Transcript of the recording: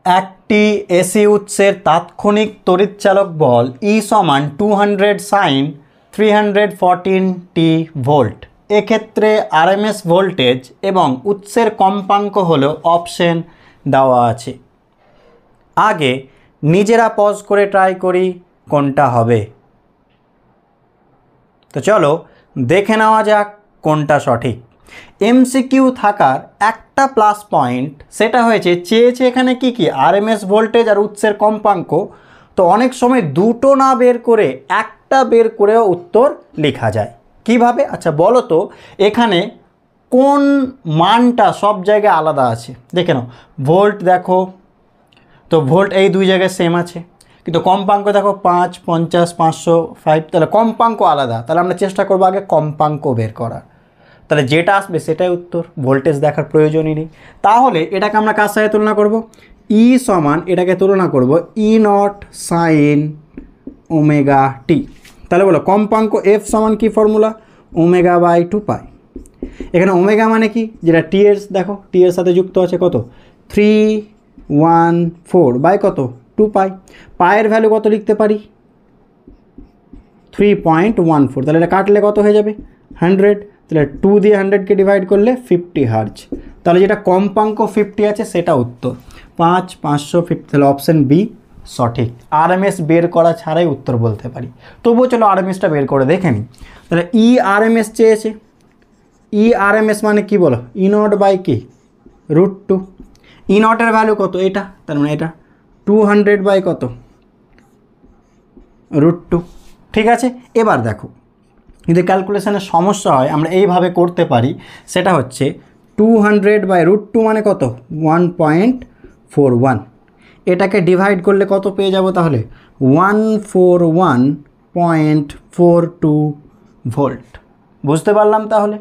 একটি এসি উৎসের তাৎক্ষণিক তড়িৎচালক বল E সমান 200 sin 314 t ভোল্ট। এক্ষেত্রে আরএমএস ভোল্টেজ এবং উৎসের কম্পাঙ্ক হলো অপশন দেওয়া আছে। আগে নিজেরা পজ করে ট্রাই করি কোনটা হবে। তো চলো দেখে নেওয়া যাক কোনটা সঠিক। এমসিকিউ থাকার একটা প্লাস পয়েন্ট সেটা হয়েছে চেয়েছে এখানে কি কি আরএমএস ভোল্টেজ আর উৎসের কম্পাঙ্ক। তো অনেক সময় দুটো না বের করে একটা বের করেও উত্তর লেখা যায়। কিভাবে? আচ্ছা বলো তো এখানে কোন মানটা সব জায়গায় আলাদা আছে দেখে নাও। ভোল্ট দেখো, তো ভোল্ট এই দুই জায়গায় সেম আছে, কিন্তু কম্পাঙ্ক দেখো 5, 50, 500, 5, তাহলে কম্পাঙ্ক আলাদা। তাহলে আমরা চেষ্টা করবো আগে কম্পাঙ্ক বের করার। তাহলে যেটা আসবে সেটাই উত্তর, ভোল্টেজ দেখার প্রয়োজনই নেই। তাহলে এটাকে আমরা কার সাথে তুলনা করব? ই সমান এটাকে তুলনা করব E0 sin ওমেগা টি। তাহলে বলো কম্পাঙ্ক এফ সমান কি ফর্মুলা? ω/2π। এখানে ওমেগা মানে কি? যেটা টি এর দেখো টি এর সাথে যুক্ত আছে কত 314 বাই কত 2π। পায়ের ভ্যালু কত লিখতে পারি? 3.14। তাহলে এটা কাটলে কত হয়ে যাবে? 100। তাহলে 2 দিয়ে 100কে ডিভাইড করলে 50 হার্জ। তাহলে যেটা কম্পাঙ্ক 50 আছে সেটা উত্তর। 5, 550। তাহলে অপশন বি সঠিক। আরএমএস বের করা ছাড়াই উত্তর বলতে পারি। তবুও চলো আরএমএসটা বের করে দেখে নিই। তাহলে ই আরএমএস চেয়েছে। ই আরএমএস মানে কি বলো? E0 বাই কি √2। E0 এর ভ্যালু কত? এটা, তার মানে এটা 200 বাই কত √2। ঠিক আছে, এবার দেখো যদি ক্যালকুলেশনের সমস্যা হয় আমরা এইভাবে করতে পারি। সেটা হচ্ছে 200 বাই √2 মানে কত 1.41। এটাকে ডিভাইড করলে কত পেয়ে যাব? তাহলে 141.42 ভোল্ট। বুঝতে পারলাম তাহলে।